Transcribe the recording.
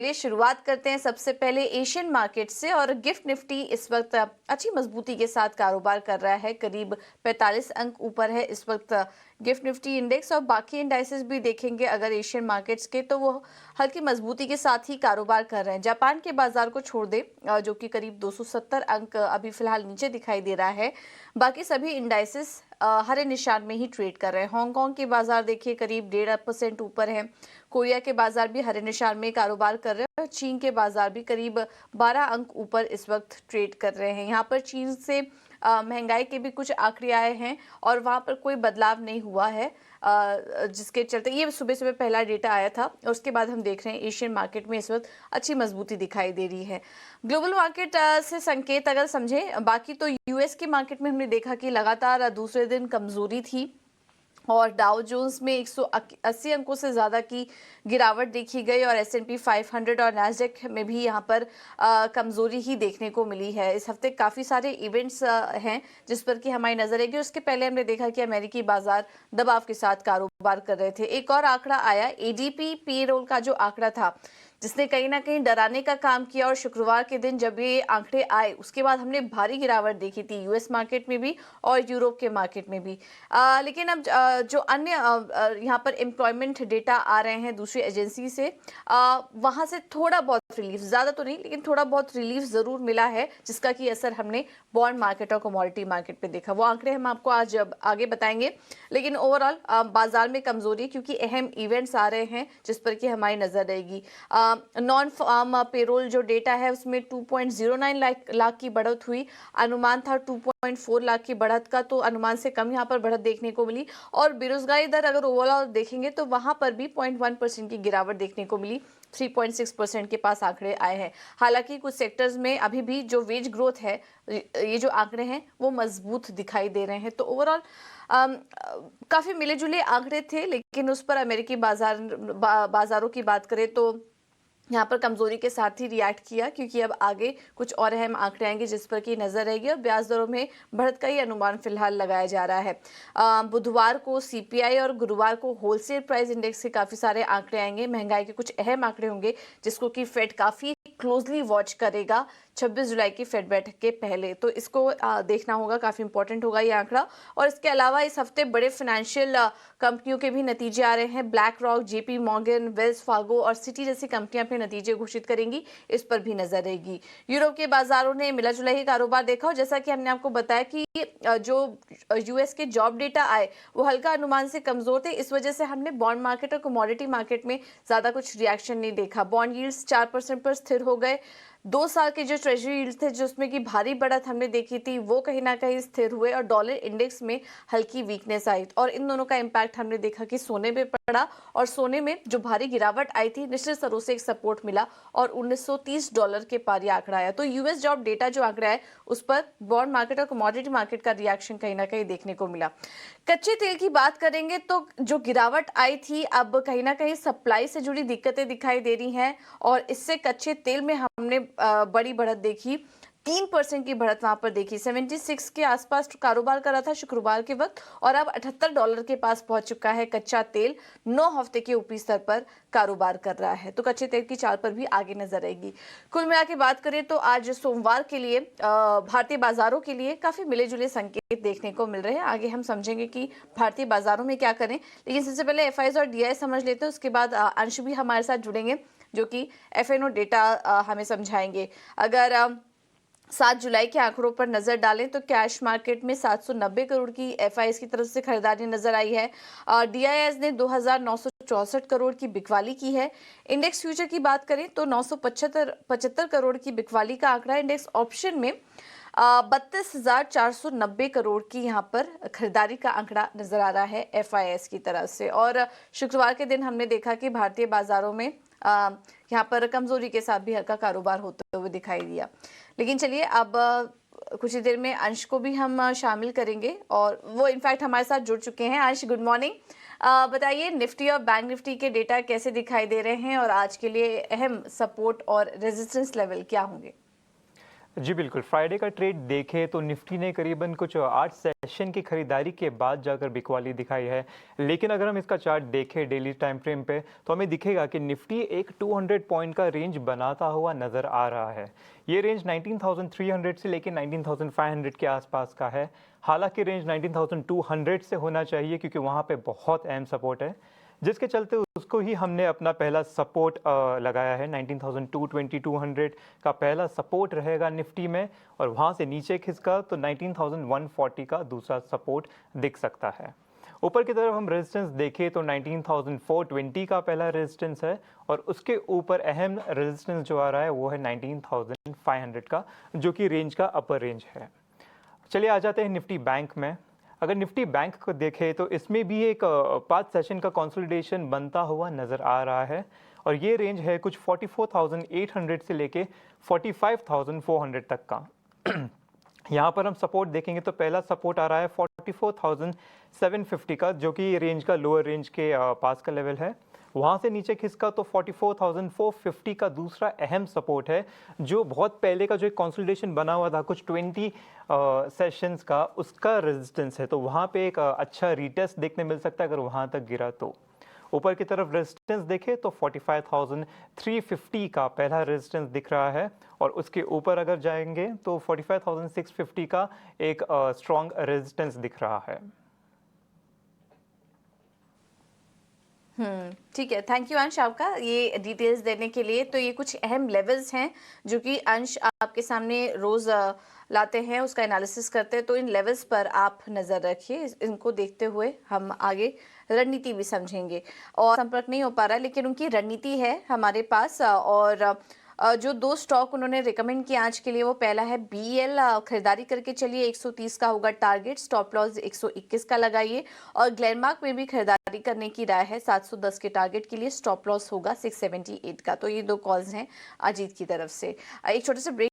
चलिए शुरुआत करते हैं सबसे पहले एशियन मार्केट से। और गिफ्ट निफ्टी इस वक्त अच्छी मजबूती के साथ कारोबार कर रहा है, करीब 45 अंक ऊपर है इस वक्त गिफ्ट निफ्टी इंडेक्स। और बाकी इंडाइसेस भी देखेंगे अगर एशियन मार्केट्स के, तो वो हल्की मजबूती के साथ ही कारोबार कर रहे हैं। जापान के बाजार को छोड़ दे जो कि करीब 270 अंक अभी फिलहाल नीचे दिखाई दे रहा है, बाकी सभी इंडाइसेस हरे निशान में ही ट्रेड कर रहे हैं। हांगकांग के बाजार देखिए करीब 1.5% ऊपर है। कोरिया के बाजार भी हरे निशान में कारोबार कर रहे हैं। चीन के बाजार भी करीब 12 अंक ऊपर इस वक्त ट्रेड कर रहे हैं। यहाँ पर चीन से महंगाई के भी कुछ आंकड़े आए हैं और वहाँ पर कोई बदलाव नहीं हुआ है, जिसके चलते ये सुबह सुबह पहला डेटा आया था। और उसके बाद हम देख रहे हैं एशियन मार्केट में इस वक्त अच्छी मजबूती दिखाई दे रही है। ग्लोबल मार्केट से संकेत अगर समझें, बाकी तो यूएस के मार्केट में हमने देखा कि लगातार दूसरे दिन कमजोरी थी और डाउ जोन्स में 180 अंकों से ज़्यादा की गिरावट देखी गई और S&P 500 और नैस्डैक में भी यहाँ पर कमज़ोरी ही देखने को मिली है। इस हफ्ते काफ़ी सारे इवेंट्स हैं जिस पर कि हमारी नज़र रहेगी। उसके पहले हमने देखा कि अमेरिकी बाजार दबाव के साथ कारोबार कर रहे थे। एक और आंकड़ा आया ADP पेरोल का, जो आंकड़ा था जिसने कहीं ना कहीं डराने का काम किया। और शुक्रवार के दिन जब ये आंकड़े आए उसके बाद हमने भारी गिरावट देखी थी यूएस मार्केट में भी और यूरोप के मार्केट में भी। लेकिन अब जो अन्य यहाँ पर एम्प्लॉयमेंट डेटा आ रहे हैं दूसरी एजेंसी से, वहाँ से थोड़ा बहुत रिलीफ, ज़्यादा तो नहीं लेकिन थोड़ा बहुत रिलीफ ज़रूर मिला है, जिसका कि असर हमने बॉन्ड मार्केट और कमोडिटी मार्केट पे देखा। वो आंकड़े हम आपको आज आगे बताएंगे। लेकिन ओवरऑल बाजार में कमजोरी, क्योंकि अहम इवेंट्स आ रहे हैं जिस पर कि हमारी नज़र रहेगी। नॉन फार्म पेरोल जो डेटा है उसमें 2.09 लाख की बढ़त हुई। अनुमान था 2.4 लाख की बढ़त का, तो अनुमान से कम यहाँ पर बढ़त देखने को मिली। और बेरोजगारी दर अगर ओवरऑल देखेंगे तो वहां पर भी 0.1% की गिरावट देखने को मिली। 3.6% के पास आंकड़े आए हैं। हालांकि कुछ सेक्टर्स में अभी भी जो वेज ग्रोथ है, ये जो आंकड़े हैं वो मजबूत दिखाई दे रहे हैं। तो ओवरऑल काफी मिले जुले आंकड़े थे। लेकिन उस पर अमेरिकी बाजारों की बात करें तो यहाँ पर कमजोरी के साथ ही रिएक्ट किया, क्योंकि अब आगे कुछ और अहम आंकड़े आएंगे जिस पर की नजर रहेगी। और ब्याज दरों में बढ़त का ही अनुमान फिलहाल लगाया जा रहा है। बुधवार को CPI और गुरुवार को होलसेल प्राइस इंडेक्स के काफी सारे आंकड़े आएंगे। महंगाई के कुछ अहम आंकड़े होंगे जिसको कि फेड काफी क्लोजली वॉच करेगा 26 जुलाई की फेड बैठक के पहले। तो इसको देखना होगा, काफी इंपॉर्टेंट होगा ये आंकड़ा। और इसके अलावा इस हफ्ते बड़े फाइनेंशियल कंपनियों के भी नतीजे आ रहे हैं। Black rock, JP Morgan, Wells Fargo और सिटी जैसी कंपनियां अपने नतीजे घोषित करेंगी, इस पर भी नजर रहेगी। यूरोप के बाजारों ने मिला जुला ही कारोबार देखा। और जैसा कि हमने आपको बताया कि जो US के जॉब डेटा आए वो हल्का अनुमान से कमजोर थे, इस वजह से हमने बॉन्ड मार्केट और कमोडिटी मार्केट में ज्यादा कुछ रिएक्शन नहीं देखा। बॉन्ड यील्ड्स 4% पर स्थिर हो गए। 2 साल के जो ट्रेजरी यील्ड थे जिसमें कि भारी बढ़त हमने देखी थी वो कहीं ना कहीं स्थिर हुए और डॉलर इंडेक्स में हल्की वीकनेस आई। और इन दोनों का इम्पैक्ट हमने देखा कि सोने पे पड़ा। और सोने में जो भारी गिरावट आई थी निश्चित स्तरों से एक सपोर्ट मिला और $1930 के पार ये आंकड़ा आया। तो US जॉब डेटा जो आंकड़ा है उस पर बॉन्ड मार्केट और कमोडिटी मार्केट का रिएक्शन कहीं ना कहीं देखने को मिला। कच्चे तेल की बात करेंगे तो जो गिरावट आई थी, अब कहीं ना कहीं सप्लाई से जुड़ी दिक्कतें दिखाई दे रही हैं और इससे कच्चे तेल में हमने बड़ी बढ़त देखी। 3% की बढ़त वहां पर देखी। 76 के आसपास कारोबार कर रहा था शुक्रवार के वक्त और अब $78 के पास पहुंच चुका है कच्चा तेल। 9 हफ्ते के ऊपरी स्तर पर कारोबार कर रहा है। तो कच्चे तेल की चाल पर भी आगे नजर रहेगी। कुल मिला के बात करें तो आज सोमवार के लिए भारतीय बाजारों के लिए काफी मिले जुले संकेत देखने को मिल रहे हैं। आगे हम समझेंगे कि भारतीय बाजारों में क्या करें, लेकिन सबसे पहले FIs और DI समझ लेते हैं। उसके बाद अंश भी हमारे साथ जुड़ेंगे जो कि FNO डेटा हमें समझाएंगे। अगर 7 जुलाई के आंकड़ों पर नजर डालें तो कैश मार्केट में 790 करोड़ की FIs की तरफ से खरीदारी नजर आई है। DIs ने 2964 करोड़ की बिकवाली की है। इंडेक्स फ्यूचर की बात करें तो 975 करोड़ की बिकवाली का आंकड़ा। इंडेक्स ऑप्शन में 32,490 करोड़ की यहाँ पर खरीदारी का आंकड़ा नजर आ रहा है FIs की तरफ से। और शुक्रवार के दिन हमने देखा कि भारतीय बाजारों में यहाँ पर कमजोरी के साथ भी हल्का कारोबार होते हुए दिखाई दिया। लेकिन चलिए अब कुछ ही देर में अंश को भी हम शामिल करेंगे और वो इनफैक्ट हमारे साथ जुड़ चुके हैं। अंश, गुड मॉर्निंग। बताइए निफ्टी और बैंक निफ्टी के डेटा कैसे दिखाई दे रहे हैं और आज के लिए अहम सपोर्ट और रेजिस्टेंस लेवल क्या होंगे? जी बिल्कुल, फ्राइडे का ट्रेड देखें तो निफ्टी ने करीबन कुछ 8 सेशन की खरीदारी के बाद जाकर बिकवाली दिखाई है। लेकिन अगर हम इसका चार्ट देखें डेली टाइम फ्रेम पे तो हमें दिखेगा कि निफ्टी एक 200 पॉइंट का रेंज बनाता हुआ नज़र आ रहा है। ये रेंज 19,300 से लेकर 19,500 के आसपास का है। हालांकि रेंज 19,200 से होना चाहिए क्योंकि वहाँ पे बहुत अहम सपोर्ट है, जिसके चलते उसको ही हमने अपना पहला सपोर्ट लगाया है। 19,220 200 का पहला सपोर्ट रहेगा निफ्टी में, और वहाँ से नीचे खिसका तो 19,140 का दूसरा सपोर्ट दिख सकता है। ऊपर की तरफ हम रेजिस्टेंस देखें तो 19,420 का पहला रेजिस्टेंस है, और उसके ऊपर अहम रेजिस्टेंस जो आ रहा है वो है 19,500 का, जो कि रेंज का अपर रेंज है। चलिए आ जाते हैं निफ्टी बैंक में। अगर निफ्टी बैंक को देखें तो इसमें भी एक 5 सेशन का कंसोलिडेशन बनता हुआ नज़र आ रहा है, और ये रेंज है कुछ 44,800 से लेके 45,400 तक का। यहाँ पर हम सपोर्ट देखेंगे तो पहला सपोर्ट आ रहा है 44,750 का, जो कि रेंज का लोअर रेंज के पास का लेवल है। वहाँ से नीचे खिसका तो 44,450 का दूसरा अहम सपोर्ट है, जो बहुत पहले का जो एक कंसोलिडेशन बना हुआ था कुछ 20 सेशंस का, उसका रेजिस्टेंस है। तो वहाँ पे एक अच्छा रीटेस्ट देखने मिल सकता है अगर वहाँ तक गिरा तो। ऊपर की तरफ रेजिस्टेंस देखें तो 45,350 का पहला रेजिस्टेंस दिख रहा है, और उसके ऊपर अगर जाएंगे तो 45,650 का एक स्ट्रॉन्ग रेजिस्टेंस दिख रहा है। ठीक है, थैंक यू अंश आपका ये डिटेल्स देने के लिए। तो ये कुछ अहम लेवल्स हैं जो कि अंश आपके सामने रोज लाते हैं, उसका एनालिसिस करते हैं। तो इन लेवल्स पर आप नज़र रखिए, इनको देखते हुए हम आगे रणनीति भी समझेंगे। और संपर्क नहीं हो पा रहा है लेकिन उनकी रणनीति है हमारे पास। और जो 2 स्टॉक उन्होंने रिकमेंड किया आज के लिए, वो पहला है बीएल। खरीदारी करके चलिए, 130 का होगा टारगेट, स्टॉप लॉस 121 का लगाइए। और ग्लेनमार्क में भी खरीदारी करने की राय है, 710 के टारगेट के लिए, स्टॉप लॉस होगा 678 का। तो ये 2 कॉल्स हैं अजीत की तरफ से। एक छोटे से ब्रेक